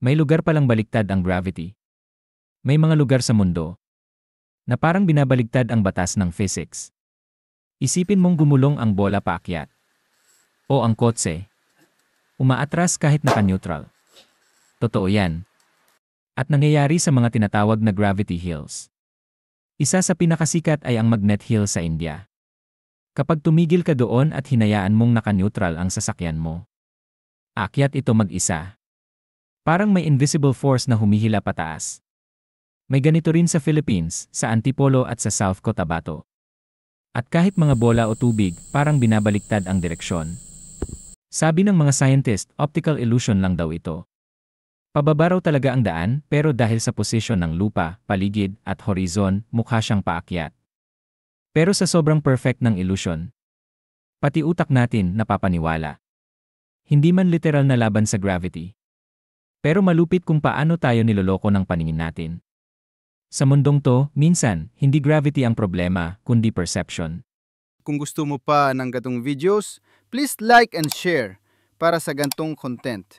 May lugar palang baliktad ang gravity. May mga lugar sa mundo na parang binabaligtad ang batas ng physics. Isipin mong gumulong ang bola paakyat. O ang kotse. Umaatras kahit naka-neutral. Totoo yan. At nangyayari sa mga tinatawag na gravity hills. Isa sa pinakasikat ay ang Magnet Hill sa India. Kapag tumigil ka doon at hinayaan mong naka-neutral ang sasakyan mo, aakyat ito mag-isa. Parang may invisible force na humihila pataas. May ganito rin sa Philippines, sa Antipolo at sa South Cotabato. At kahit mga bola o tubig, parang binabaliktad ang direksyon. Sabi ng mga scientist, optical illusion lang daw ito. Pababa raw talaga ang daan, pero dahil sa posisyon ng lupa, paligid, at horizon, mukha siyang paakyat. Pero sa sobrang perfect ng illusion, pati utak natin napapaniwala. Hindi man literal na laban sa gravity. Pero malupit kung paano tayo niloloko ng paningin natin. Sa mundong to, minsan, hindi gravity ang problema, kundi perception. Kung gusto mo pa ng gatong videos, please like and share para sa gantong content.